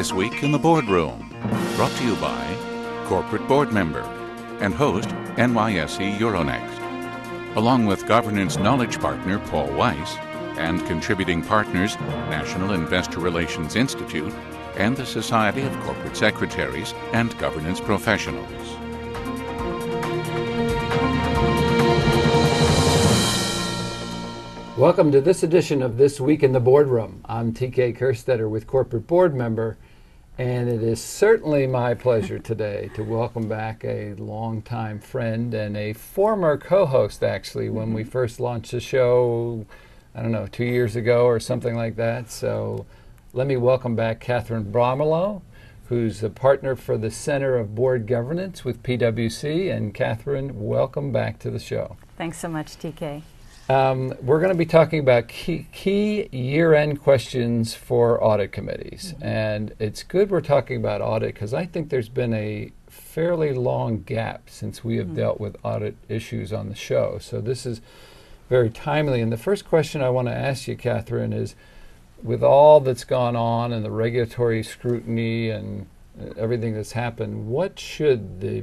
This Week in the Boardroom, brought to you by corporate board member and host NYSE Euronext, along with governance knowledge partner Paul Weiss and contributing partners National Investor Relations Institute and the Society of Corporate Secretaries and Governance Professionals. Welcome to this edition of This Week in the Boardroom. I'm TK Kerstetter with Corporate Board Member, and it is certainly my pleasure today to welcome back a longtime friend and a former co-host, actually, when we first launched the show, I don't know, 2 years ago or something like that. So let me welcome back Catherine Bromilow, who's a partner for the Center of Board Governance with PwC. And Catherine, welcome back to the show. Thanks so much, TK. We're going to be talking about key year-end questions for audit committees. And it's good we're talking about audit because I think there's been a fairly long gap since we have dealt with audit issues on the show. So this is very timely. And the first question I want to ask you, Catherine, is with all that's gone on and the regulatory scrutiny and everything that's happened, what should the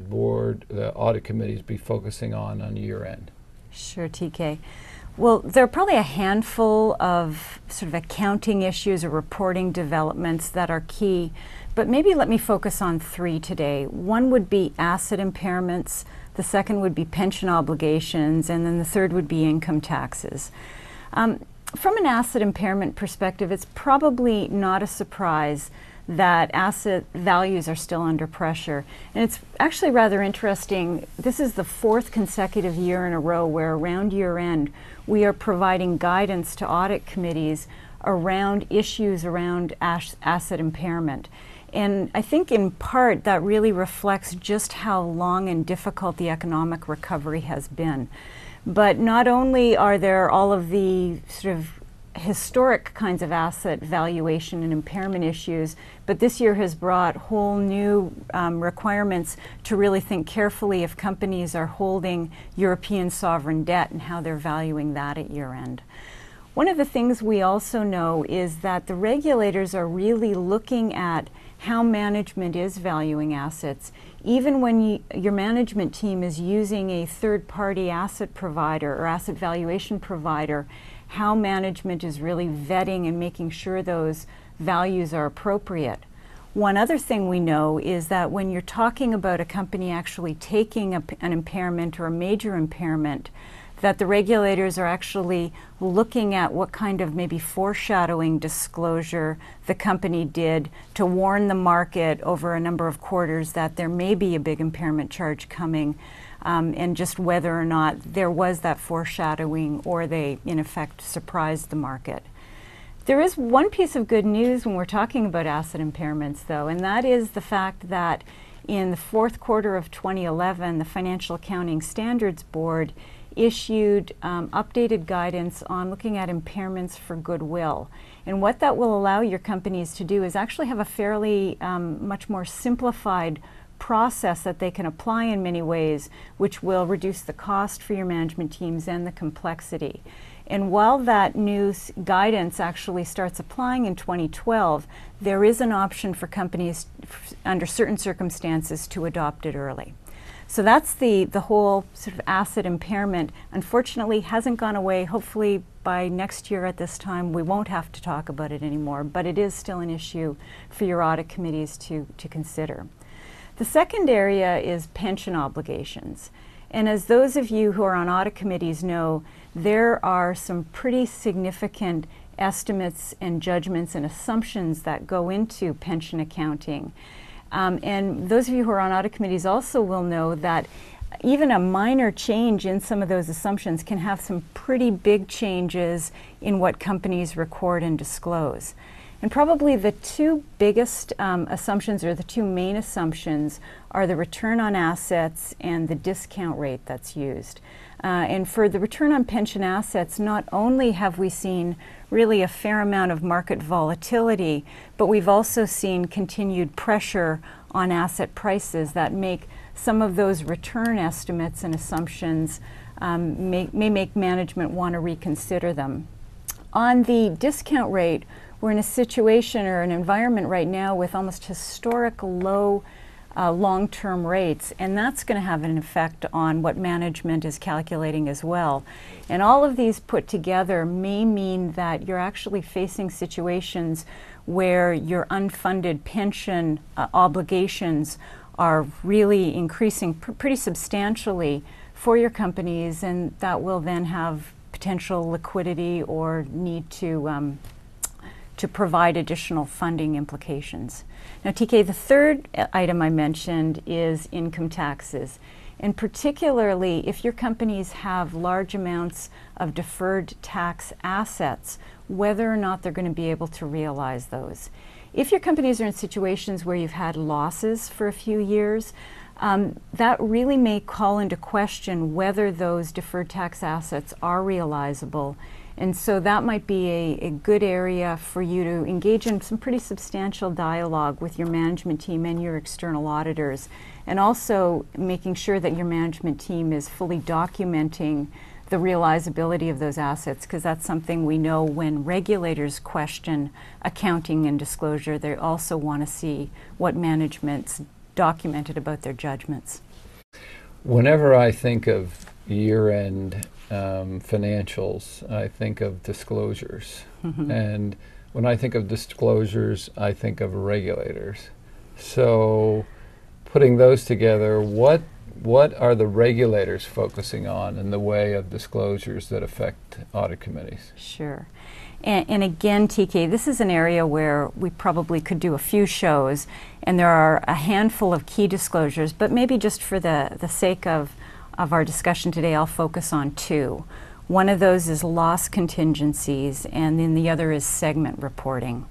audit committees be focusing on year-end? Sure, TK. Well, there are probably a handful of sort of accounting issues or reporting developments that are key, but maybe let me focus on three today. One would be asset impairments, the second would be pension obligations, and then the third would be income taxes. From an asset impairment perspective, it's probably not a surprise that asset values are still under pressure. And it's actually rather interesting. This is the fourth consecutive year in a row where around year end we are providing guidance to audit committees around issues around asset impairment. And I think in part that really reflects just how long and difficult the economic recovery has been. But not only are there all of the sort of historic kinds of asset valuation and impairment issues, but this year has brought whole new requirements to really think carefully if companies are holding European sovereign debt and how they're valuing that at year end. One of the things we also know is that the regulators are really looking at how management is valuing assets. Even when your management team is using a third-party asset provider or asset valuation provider, how management is really vetting and making sure those values are appropriate. One other thing we know is that when you're talking about a company actually taking an impairment or a major impairment, that the regulators are actually looking at what kind of maybe foreshadowing disclosure the company did to warn the market over a number of quarters that there may be a big impairment charge coming, and just whether or not there was that foreshadowing or they, in effect, surprised the market. There is one piece of good news when we're talking about asset impairments, though, and that is the fact that in the fourth quarter of 2011, the Financial Accounting Standards Board issued updated guidance on looking at impairments for goodwill. And what that will allow your companies to do is actually have a fairly much more simplified process that they can apply in many ways, which will reduce the cost for your management teams and the complexity. And while that new guidance actually starts applying in 2012, there is an option for companies under certain circumstances to adopt it early. So that's the whole sort of asset impairment. Unfortunately, hasn't gone away. Hopefully by next year at this time we won't have to talk about it anymore, but it is still an issue for your audit committees to consider. The second area is pension obligations. And as those of you who are on audit committees know, there are some pretty significant estimates and judgments and assumptions that go into pension accounting. And those of you who are on audit committees also will know that even a minor change in some of those assumptions can have some pretty big changes in what companies record and disclose. And probably the two biggest assumptions, or the two main assumptions, are the return on assets and the discount rate that's used. And for the return on pension assets, not only have we seen really a fair amount of market volatility, but we've also seen continued pressure on asset prices that make some of those return estimates and assumptions may make management want to reconsider them. On the discount rate, we're in a situation or an environment right now with almost historic low long-term rates, and that's going to have an effect on what management is calculating as well. And all of these put together may mean that you're actually facing situations where your unfunded pension obligations are really increasing pretty substantially for your companies, and that will then have potential liquidity or need to provide additional funding implications. Now, TK, the third item I mentioned is income taxes. And particularly if your companies have large amounts of deferred tax assets, whether or not they're going to be able to realize those. If your companies are in situations where you've had losses for a few years, that really may call into question whether those deferred tax assets are realizable. And so that might be a good area for you to engage in some pretty substantial dialogue with your management team and your external auditors, and also making sure that your management team is fully documenting the realizability of those assets, because that's something we know when regulators question accounting and disclosure, they also want to see what management's documented about their judgments. Whenever I think of year-end financials, I think of disclosures. Mm-hmm. And when I think of disclosures, I think of regulators. So putting those together, what are the regulators focusing on in the way of disclosures that affect audit committees? Sure. And again, TK, this is an area where we probably could do a few shows, and there are a handful of key disclosures, but maybe just for the sake of our discussion today, I'll focus on two. One of those is loss contingencies, and then the other is segment reporting.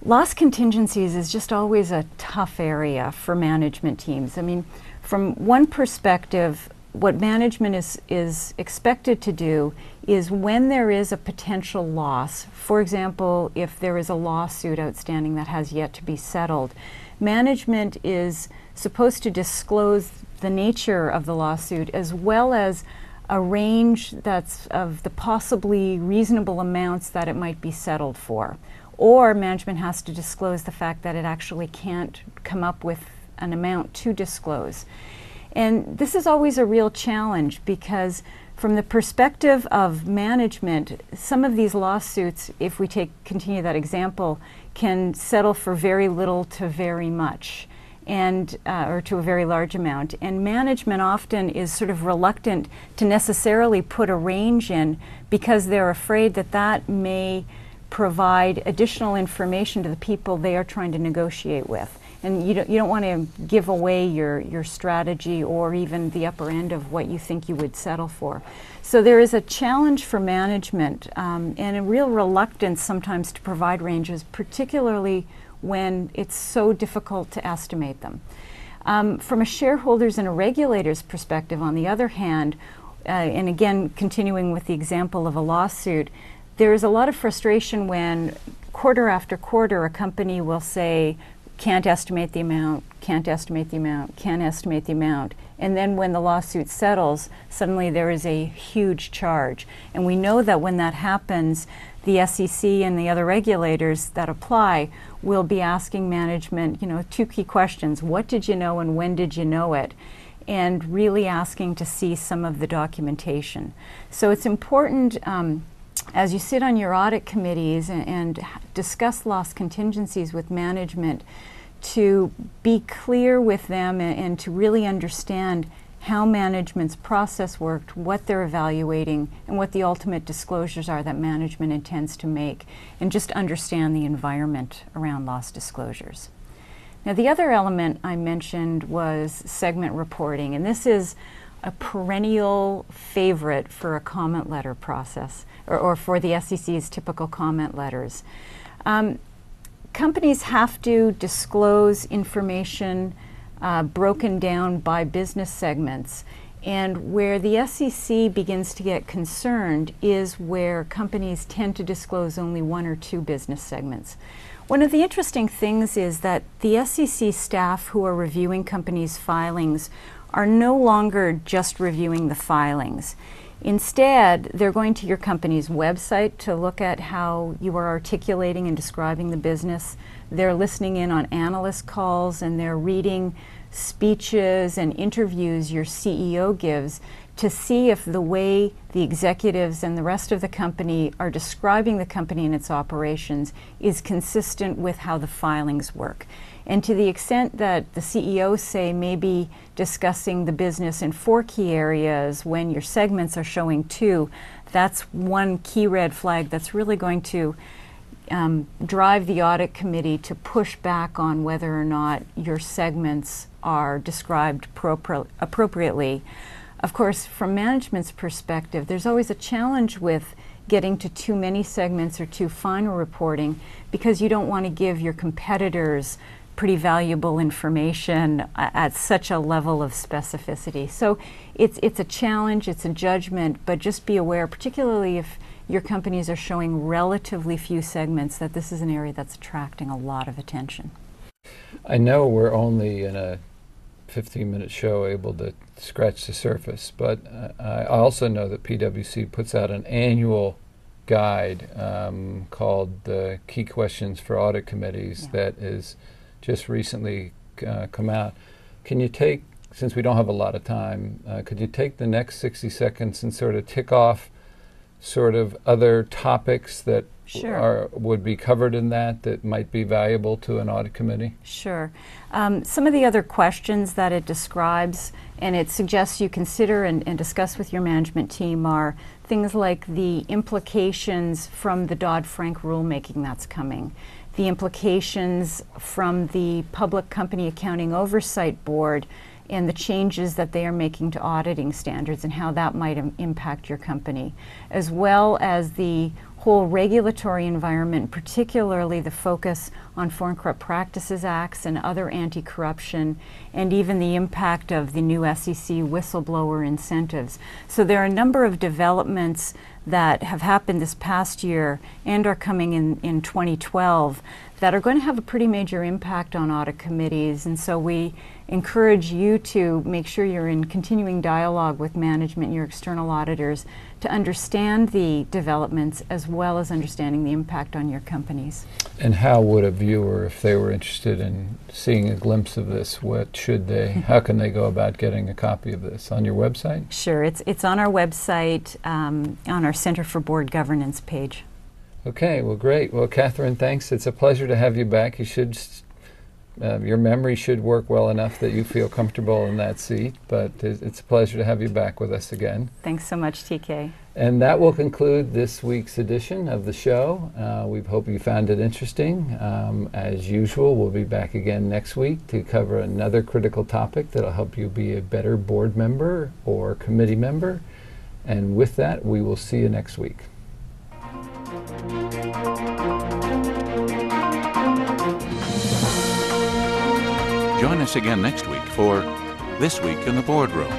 Loss contingencies is just always a tough area for management teams. I mean, from one perspective, what management is expected to do is when there is a potential loss, for example, if there is a lawsuit outstanding that has yet to be settled, management is supposed to disclose the nature of the lawsuit as well as a range that's of the possibly reasonable amounts that it might be settled for. Or management has to disclose the fact that it actually can't come up with an amount to disclose. And this is always a real challenge because from the perspective of management, some of these lawsuits, if we continue that example, can settle for very little to very much, and or to a very large amount. And management often is sort of reluctant to necessarily put a range in because they're afraid that that may provide additional information to the people they are trying to negotiate with. And you don't want to give away your strategy or even the upper end of what you think you would settle for. So there is a challenge for management and a real reluctance sometimes to provide ranges, particularly when it's so difficult to estimate them. From a shareholders and a regulator's perspective, on the other hand, and again continuing with the example of a lawsuit, there is a lot of frustration when quarter after quarter a company will say, can't estimate the amount, can't estimate the amount, can't estimate the amount. And then when the lawsuit settles, suddenly there is a huge charge. And we know that when that happens, the SEC and the other regulators that apply will be asking management, two key questions. What did you know and when did you know it? And really asking to see some of the documentation. So it's important as you sit on your audit committees and discuss loss contingencies with management to be clear with them and to really understand how management's process worked, what they're evaluating, and what the ultimate disclosures are that management intends to make, and just understand the environment around loss disclosures. Now, the other element I mentioned was segment reporting, and this is a perennial favorite for a comment letter process, or for the SEC's typical comment letters. Companies have to disclose information broken down by business segments, and where the SEC begins to get concerned is where companies tend to disclose only one or two business segments. One of the interesting things is that the SEC staff who are reviewing companies' filings are no longer just reviewing the filings. Instead, they're going to your company's website to look at how you are articulating and describing the business. They're listening in on analyst calls, and they're reading speeches and interviews your CEO gives to see if the way the executives and the rest of the company are describing the company and its operations is consistent with how the filings work. And to the extent that the CEO, say, may be discussing the business in 4 key areas when your segments are showing 2, that's one key red flag that's really going to drive the audit committee to push back on whether or not your segments are described appropriately. Of course, from management's perspective, there's always a challenge with getting to too many segments or too final reporting, because you don't want to give your competitors pretty valuable information at such a level of specificity. So it's a challenge, it's a judgment, but just be aware, particularly if your companies are showing relatively few segments, that this is an area that's attracting a lot of attention. I know we're only in a 15-minute show able to scratch the surface, but I also know that PwC puts out an annual guide called the Key Questions for Audit Committees that is just recently come out. Can you take, since we don't have a lot of time, could you take the next 60 seconds and sort of tick off sort of other topics that would be covered in that might be valuable to an audit committee? Sure. Some of the other questions that it describes and it suggests you consider and discuss with your management team are things like the implications from the Dodd-Frank rulemaking that's coming, the implications from the Public Company Accounting Oversight Board and the changes that they are making to auditing standards and how that might impact your company, as well as the whole regulatory environment, particularly the focus on Foreign Corrupt Practices Acts and other anti-corruption, and even the impact of the new SEC whistleblower incentives. So there are a number of developments that have happened this past year and are coming in 2012 that are going to have a pretty major impact on audit committees. And so we encourage you to make sure you're in continuing dialogue with management and your external auditors to understand the developments as well as understanding the impact on your companies. And how would a viewer, if they were interested in seeing a glimpse of this, how can they go about getting a copy of this? On your website? Sure, it's on our website, on our Center for Board Governance page. Okay, well, great. Well, Catherine, thanks. It's a pleasure to have you back. You should, your memory should work well enough that you feel comfortable in that seat, but it's a pleasure to have you back with us again. Thanks so much, TK. And that will conclude this week's edition of the show. We hope you found it interesting. As usual, we'll be back again next week to cover another critical topic that'll help you be a better board member or committee member. And with that, we will see you next week. Join us again next week for This Week in the Boardroom,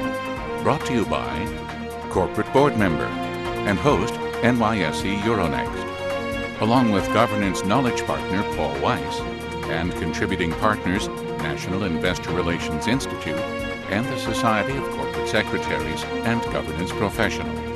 brought to you by Corporate Board Member and host NYSE Euronext, along with Governance Knowledge Partner Paul Weiss and contributing partners National Investor Relations Institute and the Society of Corporate Secretaries and Governance Professionals.